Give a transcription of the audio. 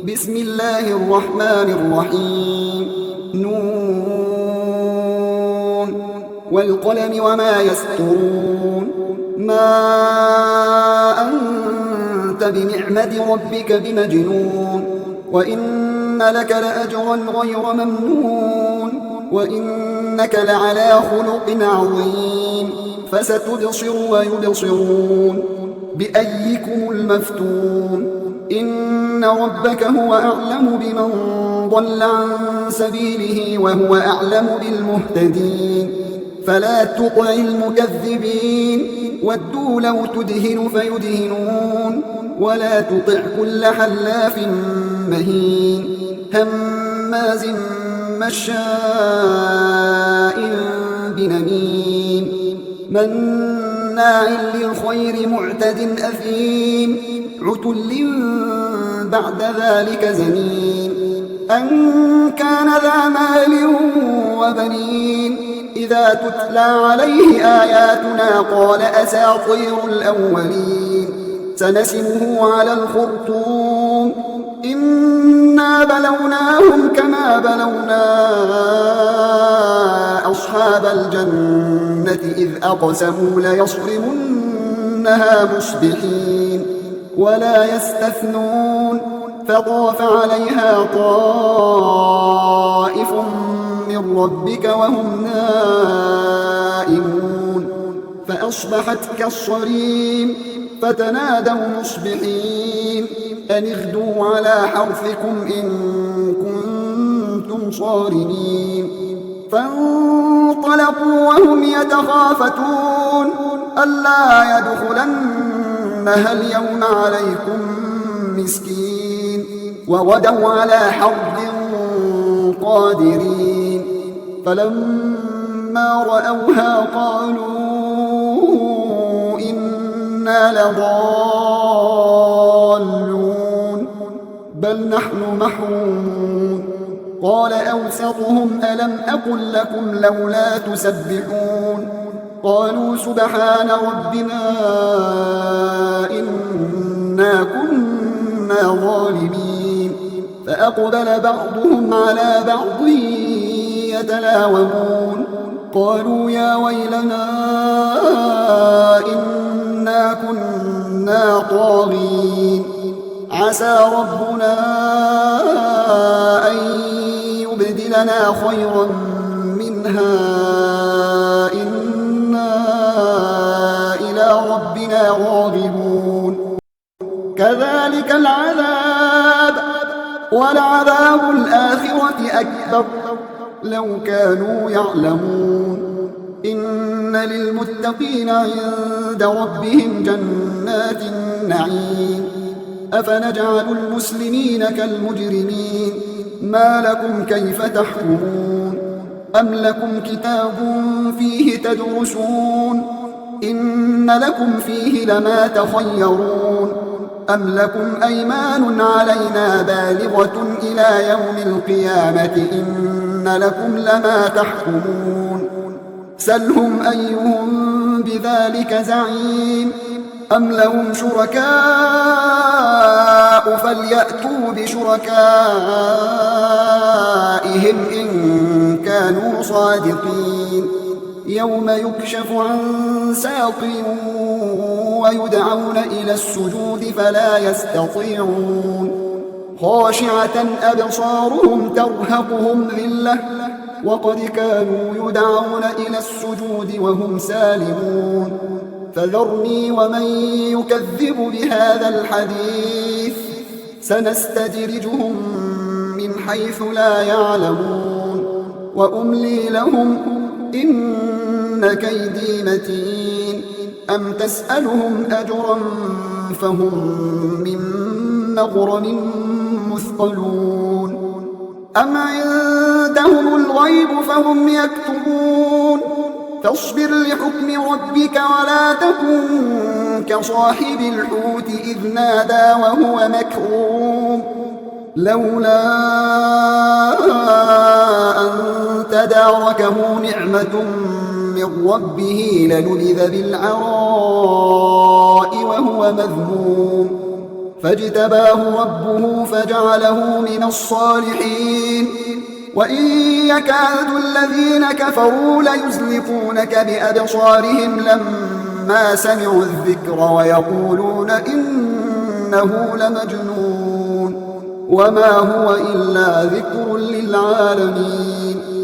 بسم الله الرحمن الرحيم نون والقلم وما يسطرون ما أنت بنعمة ربك بمجنون وإن لك لأجرا غير ممنون وإنك لعلى خلق عظيم فستبصر ويبصرون بأيكم المفتون إن ربك هو أعلم بمن ضل عن سبيله وهو أعلم بالمهتدين فلا تطع المكذبين ودوا لو تدهن فيدهنون ولا تطع كل حلاف مهين هماز مشاء بنميم مناع للخير معتد أثيم عتل بعد ذلك زنيم أن كان ذا مال وبنين إذا تتلى عليه آياتنا قال أساطير الأولين سنسمه على الخرطوم إنا بلوناهم كما بلونا أصحاب الجنة إذ أقسموا ليصرمنها مصبحين ولا يستثنون فطاف عليها طائف من ربك وهم نائمون فأصبحت كالصريم فتنادوا مصبحين أن اغدوا على حرثكم إن كنتم صارمين فانطلقوا وهم يتخافتون ألا يدخلنها اليوم عليكم مسكين وغدوا على حرد قادرين فلما رأوها قالوا إنا لضالون بل نحن محرومون قال أوسطهم ألم أقل لكم لولا تسبحون قالوا سبحان ربنا إنا كنا ظالمين فأقبل بعضهم على بعض يتلاومون قالوا يا ويلنا إنا كنا طاغين عسى ربنا أن يبدلنا خيرا منها إنا إلى ربنا راغبون كذلك العذاب ولعذاب الآخرة أكبر لو كانوا يعلمون إن للمتقين عند ربهم جنات النعيم أفنجعل المسلمين كالمجرمين ما لكم كيف تحكمون أم لكم كتاب فيه تدرسون إن لكم فيه لما تخيرون أم لكم أيمان علينا بالغة إلى يوم القيامة إن لكم لما تحكمون سلهم أيهم بذلك زعيم أم لهم شركاء فليأتوا بشركائهم إن كانوا صادقين يوم يكشف عن ساق ويدعون إلى السجود فلا يستطيعون خاشعة أبصارهم ترهقهم ذلة وقد كانوا يدعون إلى السجود وهم سالمون فذرني ومن يكذب بهذا الحديث سنستدرجهم من حيث لا يعلمون وأملي لهم إن كيدي متين أم تسألهم أجرا فهم من مغرم مثقلون أم عندهم الغيب فهم يكتبون فاصبر لحكم ربك ولا تكن كصاحب الحوت إذ نادى وهو مكروم لولا أن تداركه نعمة من ربه لنبذ بالعراء وهو مذموم فاجتباه ربه فجعله من الصالحين وإن يكاد الذين كفروا ليزلقونك بأبصارهم لما سمعوا الذكر ويقولون إنه لمجنون وما هو إلا ذكر للعالمين